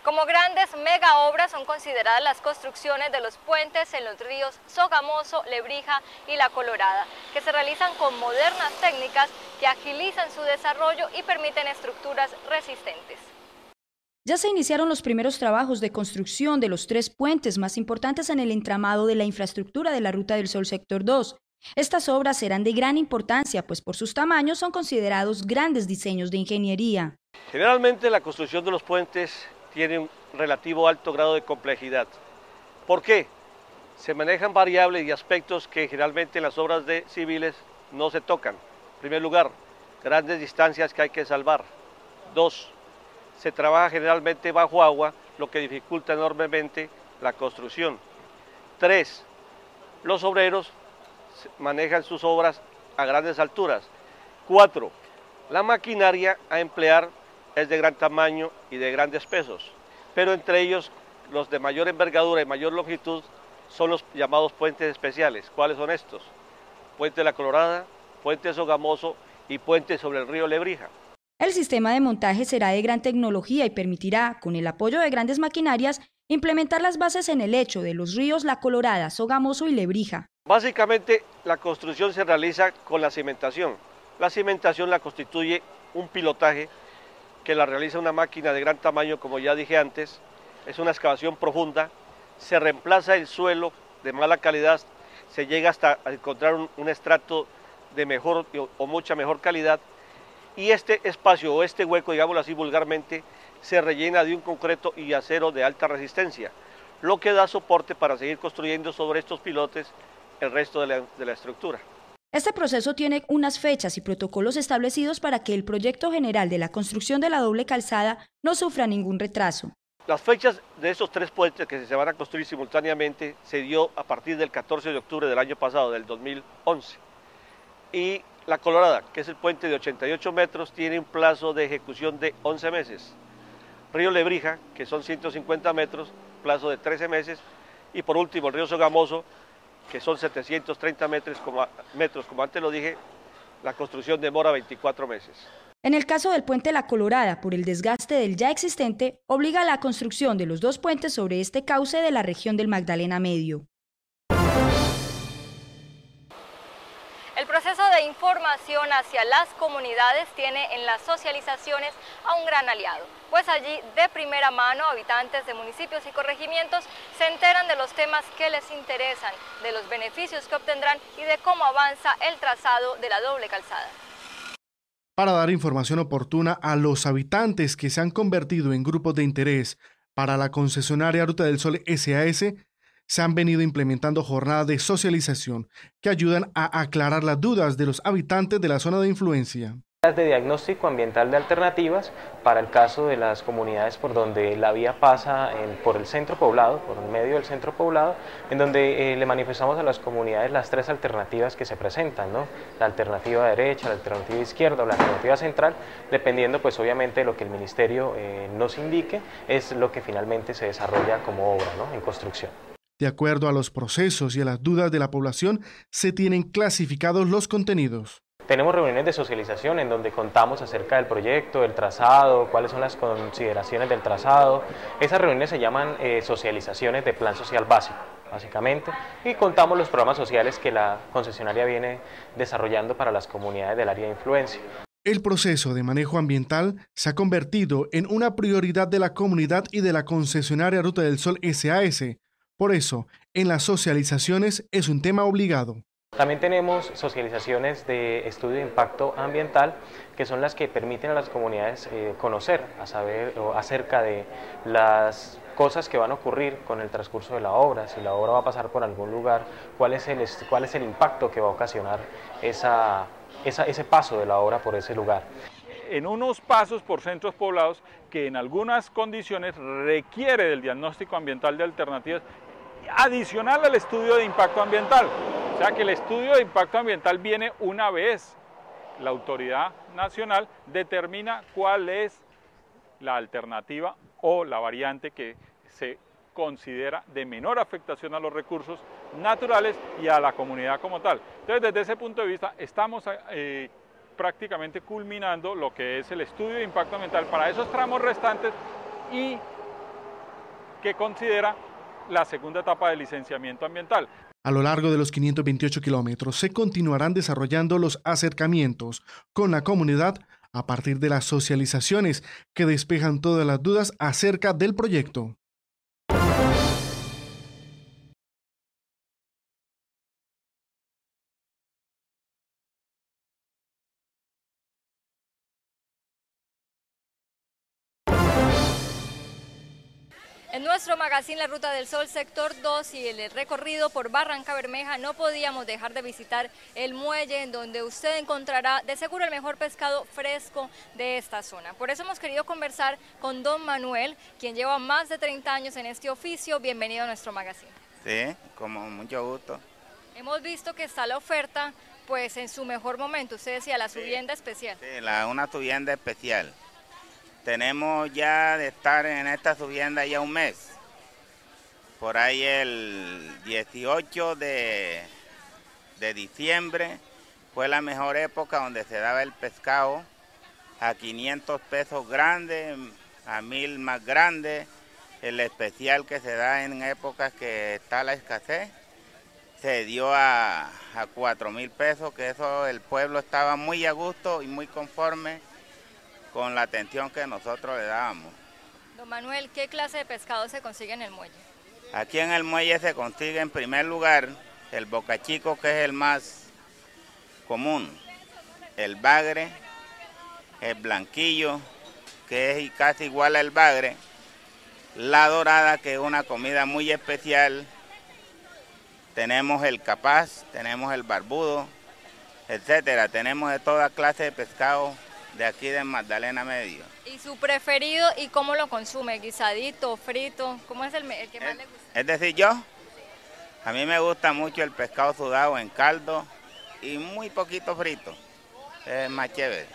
Como grandes mega obras son consideradas las construcciones de los puentes en los ríos Sogamoso, Lebrija y La Colorada, que se realizan con modernas técnicas que agilizan su desarrollo y permiten estructuras resistentes. Ya se iniciaron los primeros trabajos de construcción de los 3 puentes más importantes en el entramado de la infraestructura de la Ruta del Sol Sector 2. Estas obras serán de gran importancia, pues por sus tamaños son considerados grandes diseños de ingeniería. Generalmente la construcción de los puentes tiene un relativo alto grado de complejidad. ¿Por qué? Se manejan variables y aspectos que generalmente en las obras civiles no se tocan. En primer lugar, grandes distancias que hay que salvar. 2. Se trabaja generalmente bajo agua, lo que dificulta enormemente la construcción. 3. Los obreros manejan sus obras a grandes alturas. 4. La maquinaria a emplear es de gran tamaño y de grandes pesos, pero entre ellos los de mayor envergadura y mayor longitud son los llamados puentes especiales. ¿Cuáles son estos? Puente de La Colorada, Puente Sogamoso y Puente sobre el río Lebrija. El sistema de montaje será de gran tecnología y permitirá, con el apoyo de grandes maquinarias, implementar las bases en el lecho de los ríos La Colorada, Sogamoso y Lebrija. Básicamente, la construcción se realiza con la cimentación. La cimentación la constituye un pilotaje que la realiza una máquina de gran tamaño, como ya dije antes. Es una excavación profunda, se reemplaza el suelo de mala calidad, se llega hasta encontrar un estrato de mejor o mucha mejor calidad, y este espacio o este hueco, digámoslo así vulgarmente, se rellena de un concreto y acero de alta resistencia, lo que da soporte para seguir construyendo sobre estos pilotes el resto de la estructura. Este proceso tiene unas fechas y protocolos establecidos para que el proyecto general de la construcción de la doble calzada no sufra ningún retraso. Las fechas de estos 3 puentes que se van a construir simultáneamente se dio a partir del 14 de octubre del año pasado, del 2011. Y La Colorada, que es el puente de 88 metros, tiene un plazo de ejecución de 11 meses. Río Lebrija, que son 150 metros, plazo de 13 meses. Y por último, el río Sogamoso, que son 730 metros, como antes lo dije, la construcción demora 24 meses. En el caso del puente La Colorada, por el desgaste del ya existente, obliga a la construcción de los 2 puentes sobre este cauce de la región del Magdalena Medio. El proceso de información hacia las comunidades tiene en las socializaciones a un gran aliado, pues allí de primera mano habitantes de municipios y corregimientos se enteran de los temas que les interesan, de los beneficios que obtendrán y de cómo avanza el trazado de la doble calzada. Para dar información oportuna a los habitantes que se han convertido en grupos de interés para la concesionaria Ruta del Sol SAS, se han venido implementando jornadas de socialización que ayudan a aclarar las dudas de los habitantes de la zona de influencia. De diagnóstico ambiental de alternativas para el caso de las comunidades por donde la vía pasa por el centro poblado, por el medio del centro poblado, en donde le manifestamos a las comunidades las 3 alternativas que se presentan, ¿no? La alternativa derecha, la alternativa izquierda o la alternativa central, dependiendo pues obviamente de lo que el ministerio nos indique, es lo que finalmente se desarrolla como obra, ¿no? En construcción. De acuerdo a los procesos y a las dudas de la población, se tienen clasificados los contenidos. Tenemos reuniones de socialización en donde contamos acerca del proyecto, del trazado, cuáles son las consideraciones del trazado. Esas reuniones se llaman socializaciones de plan social básico, básicamente, y contamos los programas sociales que la concesionaria viene desarrollando para las comunidades del área de influencia. El proceso de manejo ambiental se ha convertido en una prioridad de la comunidad y de la concesionaria Ruta del Sol SAS. Por eso, en las socializaciones es un tema obligado. También tenemos socializaciones de estudio de impacto ambiental, que son las que permiten a las comunidades conocer, saber acerca de las cosas que van a ocurrir con el transcurso de la obra, si la obra va a pasar por algún lugar, cuál es el impacto que va a ocasionar ese paso de la obra por ese lugar. En unos pasos por centros poblados que en algunas condiciones requiere del diagnóstico ambiental de alternativas adicional al estudio de impacto ambiental. O sea que el estudio de impacto ambiental viene una vez la autoridad nacional determina cuál es la alternativa o la variante que se considera de menor afectación a los recursos naturales y a la comunidad como tal. Entonces, desde ese punto de vista, estamos prácticamente culminando lo que es el estudio de impacto ambiental para esos tramos restantes y que considera la segunda etapa de licenciamiento ambiental. A lo largo de los 528 kilómetros se continuarán desarrollando los acercamientos con la comunidad a partir de las socializaciones que despejan todas las dudas acerca del proyecto. En nuestro magazine La Ruta del Sol, sector 2 y el recorrido por Barranca Bermeja, no podíamos dejar de visitar el muelle en donde usted encontrará de seguro el mejor pescado fresco de esta zona. Por eso hemos querido conversar con don Manuel, quien lleva más de 30 años en este oficio. Bienvenido a nuestro magazine. Sí, con mucho gusto. Hemos visto que está la oferta pues en su mejor momento, usted decía la subienda especial. Sí, una subienda especial. Tenemos ya de estar en esta subienda ya un mes. Por ahí el 18 de diciembre fue la mejor época donde se daba el pescado a 500 pesos grande, a 1000 más grande. El especial que se da en épocas que está la escasez se dio a 4000 pesos, que eso el pueblo estaba muy a gusto y muy conforme con la atención que nosotros le dábamos. Don Manuel, ¿qué clase de pescado se consigue en el muelle? Aquí en el muelle se consigue en primer lugar el bocachico, que es el más común, el bagre, el blanquillo, que es casi igual al bagre, la dorada, que es una comida muy especial, tenemos el capaz, tenemos el barbudo, etcétera. Tenemos de toda clase de pescado de aquí de Magdalena Medio. ¿Y su preferido y cómo lo consume? ¿Guisadito, frito? ¿Cómo es el que más le gusta? Es decir, yo, a mí me gusta mucho el pescado sudado en caldo y muy poquito frito, es más chévere.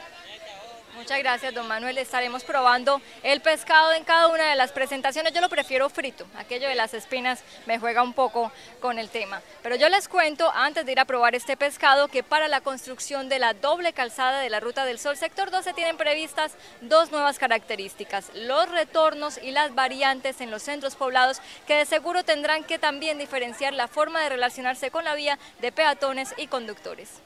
Muchas gracias, don Manuel. Estaremos probando el pescado en cada una de las presentaciones. Yo lo prefiero frito, aquello de las espinas me juega un poco con el tema. Pero yo les cuento, antes de ir a probar este pescado, que para la construcción de la doble calzada de la Ruta del Sol, sector 12, tienen previstas dos nuevas características: los retornos y las variantes en los centros poblados, que de seguro tendrán que también diferenciar la forma de relacionarse con la vía de peatones y conductores.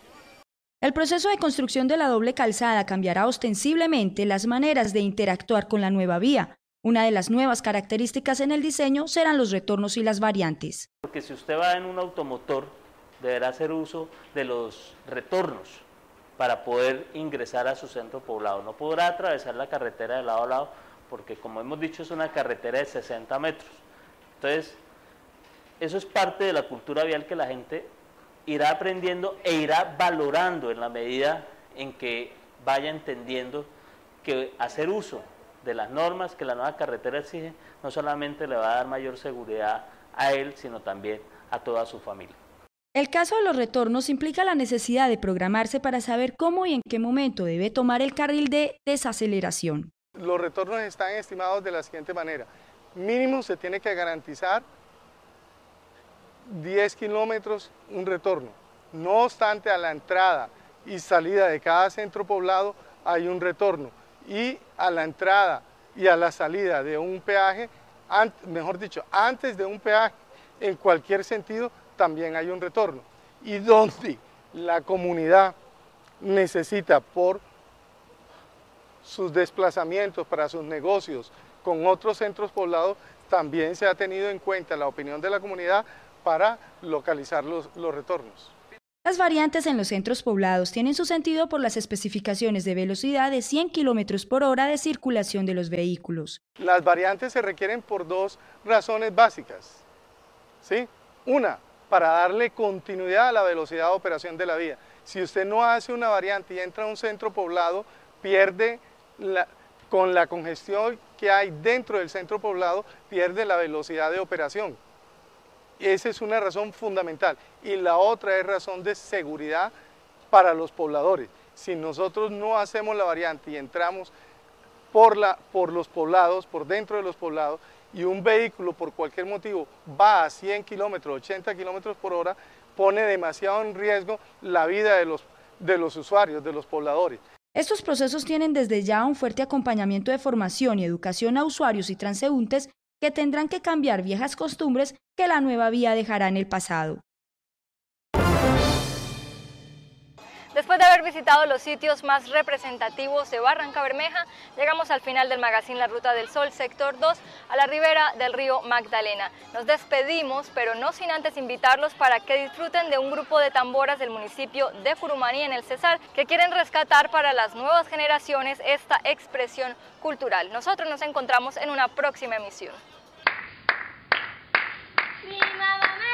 El proceso de construcción de la doble calzada cambiará ostensiblemente las maneras de interactuar con la nueva vía. Una de las nuevas características en el diseño serán los retornos y las variantes. Porque si usted va en un automotor, deberá hacer uso de los retornos para poder ingresar a su centro poblado. No podrá atravesar la carretera de lado a lado porque, como hemos dicho, es una carretera de 60 metros. Entonces, eso es parte de la cultura vial que la gente irá aprendiendo e irá valorando en la medida en que vaya entendiendo que hacer uso de las normas que la nueva carretera exige no solamente le va a dar mayor seguridad a él, sino también a toda su familia. El caso de los retornos implica la necesidad de programarse para saber cómo y en qué momento debe tomar el carril de desaceleración. Los retornos están estimados de la siguiente manera: mínimo se tiene que garantizar 10 kilómetros un retorno. No obstante, a la entrada y salida de cada centro poblado hay un retorno, y a la entrada y a la salida de un peaje, mejor dicho, antes de un peaje, en cualquier sentido también hay un retorno. Y donde la comunidad necesita por sus desplazamientos para sus negocios con otros centros poblados, también se ha tenido en cuenta la opinión de la comunidad para localizar los retornos. Las variantes en los centros poblados tienen su sentido por las especificaciones de velocidad de 100 km por hora de circulación de los vehículos. Las variantes se requieren por dos razones básicas, ¿sí? Una, para darle continuidad a la velocidad de operación de la vía. Si usted no hace una variante y entra a un centro poblado, pierde con la congestión que hay dentro del centro poblado, pierde la velocidad de operación. Esa es una razón fundamental. Y la otra es razón de seguridad para los pobladores. Si nosotros no hacemos la variante y entramos por los poblados, por dentro de los poblados, y un vehículo por cualquier motivo va a 100 kilómetros, 80 kilómetros por hora, pone demasiado en riesgo la vida de los usuarios, de los pobladores. Estos procesos tienen desde ya un fuerte acompañamiento de formación y educación a usuarios y transeúntes que tendrán que cambiar viejas costumbres que la nueva vía dejará en el pasado. Después de haber visitado los sitios más representativos de Barrancabermeja, llegamos al final del magazine La Ruta del Sol, sector 2, a la ribera del río Magdalena. Nos despedimos, pero no sin antes invitarlos para que disfruten de un grupo de tamboras del municipio de Curumaní, en el Cesar, que quieren rescatar para las nuevas generaciones esta expresión cultural. Nosotros nos encontramos en una próxima emisión. Mi mamá